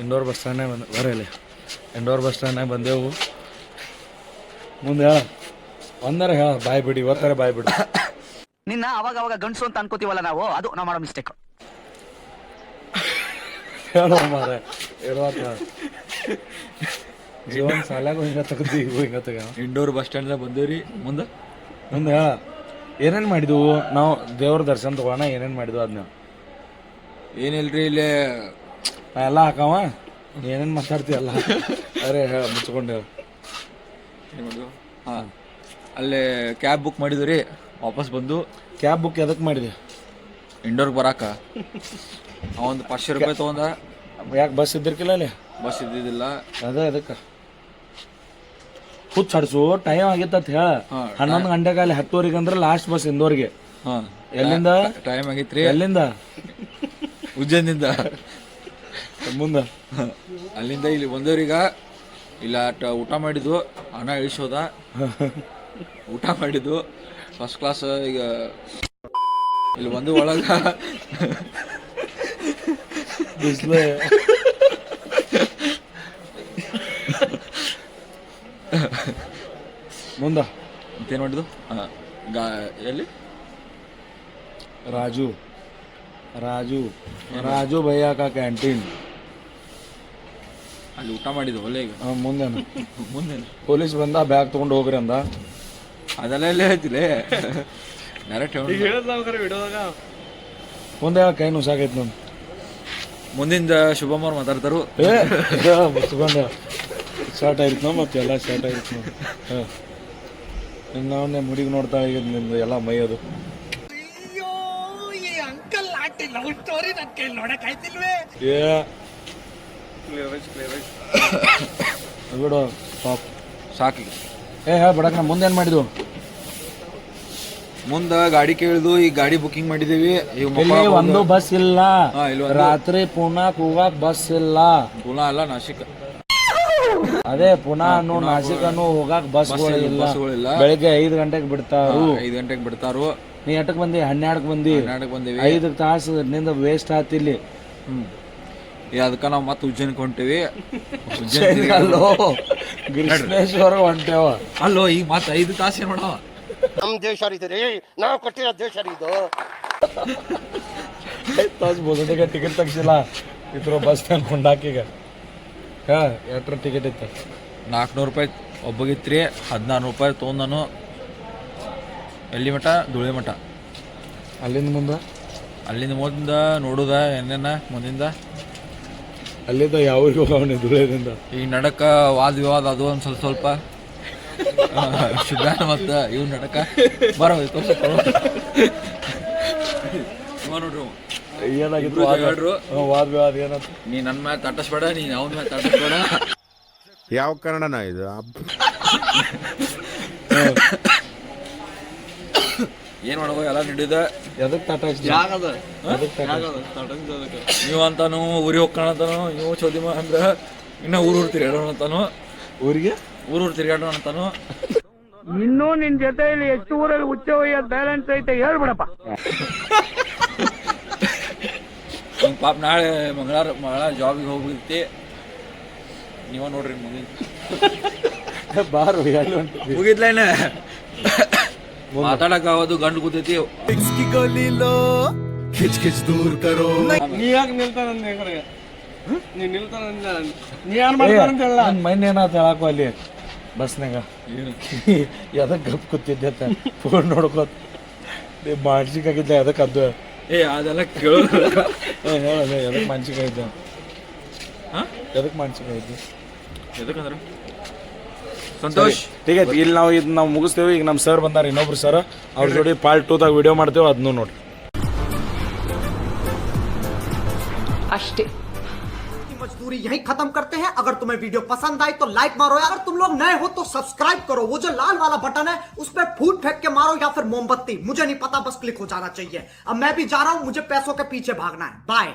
Indoor bus ಸ್ಟ್ಯಾಂಡ್ನಾಗ ಬರಲಿ indoor bus ಸ್ಟ್ಯಾಂಡ್ನಾಗ ಬಂದೆವು. ಮುಂದೆ ಹೇಳ ಒಂದರ ಹೇಳ ಬಾಯ್ ಬಿಡಿ ಇವತ್ತರ ಬಾಯ್ ಬಿಡಿ. ನಿನ್ನ ಅವಾಗ ಅವಾಗ ಗಂಡಸು ಅಂತ ಅನ್ಕೋತೀವಲ್ಲ ನಾವು, ಅದು ನಾವು ಮಾಡೋ ಮಿಸ್ಟೇಕ್. ಹೇಳೋ ಮಾರ ಹೇಳುವಾಗ ಜೀವನ ಸಾಲಾಗ ಹಿಂಗ ತೆಗ್ದು ಹಿಂಗ ತೆಗ. Indoor bus ಸ್ಟ್ಯಾಂಡ್ದಾಗ ಬಂದೇವ್ರಿ. ಮುಂದೆ ಹೇಳ ಏನೇನು ಮಾಡಿದ್ವು ನಾವು ದೇವ್ರ ದರ್ಶನ ತಗೋಣ. ಏನೇನು ಮಾಡಿದ್ವು ಅದನ್ನ ಏನಿಲ್ರಿ ಇಲ್ಲೇ ಎಲ್ಲ ಹಾಕವ. ಏನೇನು ಮಾತಾಡ್ತೀಯಲ್ಲ ಅರೆ ಹೇಳ ಮುಚ್ಕೊಂಡು ಹೇಳ. ಏನು ಮಾಡಿದ್ವು? ಹಾಂ, ಅಲ್ಲೇ ಕ್ಯಾಬ್ ಬುಕ್ ಮಾಡಿದ್ವಿ ರೀ. ವಾಪಸ್ ಬಂದು ಕ್ಯಾಬ್ ಬುಕ್ ಎದಕ್ಕೆ ಮಾಡಿದೆ? ಇಂಡೋರ್ಗೆ ಬರಾಕ ಒಂದು 500 ರೂಪಾಯಿ ತೊಗೊಂಡ. ಯಾಕೆ ಬಸ್ ಇದ್ದಿರ್ಕಿಲ್ಲ ಅಲ್ಲಿ? ಬಸ್ ಇದ್ದಿದ್ದಿಲ್ಲ. ಅದೇ ಅದಕ್ಕೆ ಹುಚ್ಚ ಹಡ್ಸು ಟೈಮ್ ಆಗಿತ್ತ ಹೇಳ. 11 ಗಂಟೆಗೆ ಅಲ್ಲಿ 10:00 ಅಂದ್ರೆ ಲಾಸ್ಟ್ ಬಸ್ ಇಂದೋರ್ಗೆ. ಹಾಂ, ಎಲ್ಲಿಂದ ಟೈಮ್ ಆಗೈತ್ರಿ. ಎಲ್ಲಿಂದ? ಉಜ್ಜೈನಿಂದ. ಮುಂದೆ ಅಲ್ಲಿಂದ ಇಲ್ಲಿ ಬಂದವ್ರೀಗ. ಇಲ್ಲ ಊಟ ಮಾಡಿದ್ವು, ಹಣ ಇಳಿಸೋದ. ಊಟ ಮಾಡಿದ್ವು ಫಸ್ಟ್ ಕ್ಲಾಸ್. ಈಗ ಇಲ್ಲಿ ಬಂದು ಒಳಗ ಬಿಸ್ಲೆ ಮುಂದ ಮತ್ತೇನು ಮಾಡಿದ್ವು? ಎಲ್ಲಿ ರಾಜು ರಾಜು ರಾಜು ಭಯ್ಯ ಕಾ ಕ್ಯಾಂಟೀನ್ ಅಲ್ಲಿ ಊಟ ಮಾಡಿದ್ವು. ಒಳ್ಳೆ ಈಗ ಮುಂದೇನು ಮುಂದೇನು ಪೊಲೀಸ್ ಬಂದ ಬ್ಯಾಗ್ ತೊಗೊಂಡು ಹೋಗ್ರಿ ಅಂದ. ಅದೆಲ್ಲ ಎಲ್ಲ ಹೇಳ್ತಿಲ್ಲ ಡೈರೆಕ್ಟ್ ಮುಂದೆ ಕೈ ನುಸಾಕೈತಿ ನಾನು. ಮುಂದಿಂದ ಶುಭಮ್ ಅವ್ರು ಮಾತಾಡ್ತಾರು. ಮುಚ್ಕೊಂಡ ಸ್ಟಾರ್ಟ್ ಆಗಿತ್ತು ನಾವು ಮತ್ತೆ ಎಲ್ಲ ಸ್ಟಾರ್ಟ್ ಆಗಿತ್ತು ನಾವು. ನಾವನ್ನೇ ಮುಡಿಗೆ ನೋಡ್ತಾ ಈಗ ನಿಮ್ದು ಎಲ್ಲ ಮೈ ಅದು. ಬಿಡು ಪಾಪ್ ಸಾಕಿಗೆ. ಬಡಕ್ ನಾ ಮುಂದೇನು ಮಾಡಿದ್ವು? ಮುಂದೆ ಗಾಡಿ ಕೇಳಿದ್ವು. ಈ ಗಾಡಿ ಬುಕಿಂಗ್ ಮಾಡಿದ್ದೀವಿ. ಇಲ್ಲಿ ಒಂದು ಬಸ್ ಇಲ್ಲ. ರಾತ್ರಿ ಪುನಾಕ್ ಹೋಗಾಕ್ ಬಸ್ ಇಲ್ಲ. ಪುನಾ ಅಲ್ಲ, ನಾಶಿಕ್. ಅದೇ ಪುನಾನು ನಾಸಿಕನು ಹೋಗಾಕ್ ಬಸ್ಗಳಿಲ್ಲ. ಬೆಳಿಗ್ಗೆ 5 ಗಂಟೆಗೆ ಬಿಡ್ತಾರು. 5 ಗಂಟೆಗೆ ಬಿಡ್ತಾರು. ನೀ ಎಟ್ಟಕ್ ಬಂದಿ? 12ಕ್ಕೆ ಬಂದಿ. 12ಕ್ಕೆ ಬಂದೇವಿ. 5 ತಾಸು ನಿಂದ ವೇಸ್ಟ್ ಆತಿಲ್ಲಿ. ಅದಕ್ಕೆ ನಾವು ಮತ್ತೆ ಉಜ್ಜೈನ್ಗೆ ಹೊಂಟೇವಿ. ಅಲ್ಲೋ ಕೃಷ್ಣೇಶ್ವರ ಹೊಂಟೇವ. ಅಲ್ಲೋ ಈಗ ಮತ್ತೆ 5 ತಾಸು ಏನು ಮಾಡವ? ನಮ್ಮ ದೇಶ ರೀ, ನಾವು ಕೊಟ್ಟಿರೋ ದೇಶ ಇದು. 5 ತಾಸು ಬೋಸಡಿಗೆ ಟಿಕೆಟ್ ತೆಗ್ಸಿಲ್ಲ ಇದ್ರ ಬಸ್ ಸ್ಟ್ಯಾಂಡ್ ಕೊಂಡಾಕಿಗ. ಎಟ್ರ ಟಿಕೆಟ್ ಇತ್ತು? 400 ರೂಪಾಯಿ ಒಬ್ಬಗಿತ್ರಿ. 14 ರೂಪಾಯಿ ತೊಗೊಂಡನು. ಎಲ್ಲಿ ಮಠ? ಧೂಳೆ ಮಠ. ಅಲ್ಲಿಂದ ಮುಂದೆ ಮುಂದೆ ನೋಡುದ ಏನೇನ ಮುಂದಿಂದ ಅಲ್ಲಿಂದ ಯಾವ್ರಿಗೆ ಹೋಗವನಿ ಧೂಳೆದಿಂದ. ಈಗ ನಡಕ ವಾದ ವಿವಾದ ಅದು ಒಂದು ಸ್ವಲ್ಪ ಶುಭ್ಯಾನ ಮತ್ತು ಇವ್ ನಡಕ ಬರೋ ನೋಡ್ರಿ. ಏನಾಗಿತ್ತು ವಾದ ವಿವಾದ? ಏನಂತ? ನೀ ನನ್ನ ಮ್ಯಾಲೆ ತಟ್ಟಿಸ್ಬೇಡ, ನೀನು ಅವನ ಮ್ಯಾಲೆ ತಟ್ಟಿಸ್ಬೇಡ. ಯಾವ ಕನ್ನಡನ ಇದು? ಏನ್ ಮಾಡೋ ಎಲ್ಲ ನಡೆಯುದ. ಎದಕ್ ತಾಟ ನೀವು ಅಂತಾನು ಊರಿಗೆ ಹೋಗ್ಕೋಣ ಅಂತಾನು. ನೀವು ಚೌದಿಮ ಅಂದ್ರೆ ಇನ್ನ ಊರು ತಿರ್ಗಾಡೋಣ ಅಂತಾನು. ಊರಿಗೆ ಊರು ತಿರ್ಗಾಡೋಣ ಅಂತಾನು. ಇನ್ನೂ ನಿನ್ ಜೊತೆಯಲ್ಲಿ ಎಷ್ಟು ಊರಲ್ಲಿ ಹುಚ್ಚ ಒಯ್ಯೋದು ಬ್ಯಾಲೆನ್ಸ್ ಐತೆ ಹೇಳ್ಬಿಡಪ್ಪ. ಪಾಪ ನಾಳೆ ಮಂಗಳವಾರ ಜಾಬಿಗೆ ಹೋಗ್ಬಿಡ್ತಿ. ನೀವ ನೋಡ್ರಿ ಮುಂದಿನ ಬಾರು ಮುಗಿದ್ಲೇನ ಮಾತಾಡಕ್ ಆಗೋದು ಗಂಡು ಕೂತೈತಿ. ಮೈನ್ ಏನಾತ ಹೇಳಾಕು ಅಲ್ಲಿ ಬಸ್ನಾಗ ಎದಕ್ ಗಪ್ ಕೂತಿದ್ದೆ ಫೋನ್ ನೋಡ್ಕೋತ ಮಾನಸಿಕಾಗಿದ್ದೆ. ಎದಕ್ ಅದು ಅದೆಲ್ಲ ಕೇಳೋದು. ಹೇಳ ಎದಕ್ ಮಾನಸಿಕ ಇದ್ದೆ? ಎದಕ್ ಮಾನಸಿಕ ಇದ್ದೆ? ಎದಕ್ಕಂದ್ರೆ ಸಂತೋಷ್ ठीक है ಇಲ್ಲಿ ನಾವು ಇದನ್ನ ಮುಗಿಸ್ತೇವೆ. ಈಗ ನಮ್ಮ ಸರ್ ಬಂದಾರ, ಇನ್ನೊಬ್ರು ಸರ್. ಅವ್ರ ಜೋಡಿ ಪಾರ್ಟ್ 2 ದಾಗ ವಿಡಿಯೋ ಮಾಡ್ತೇವೆ, ಅದನ್ನು ನೋಡ್ರಿ अष्टे। मजदूरी यही खत्म करते हैं। अगर तुम्हें वीडियो पसंद आई तो लाइक मारो। अगर तुम लोग नए हो तो सब्सक्राइब करो। वो जो लाल वाला बटन है उस पर फूट फेंक के मारो या फिर मोमबत्ती, मुझे नहीं पता, बस क्लिक हो जाना चाहिए। अब मैं भी जा रहा हूं, मुझे पैसों के पीछे भागना है। बाय।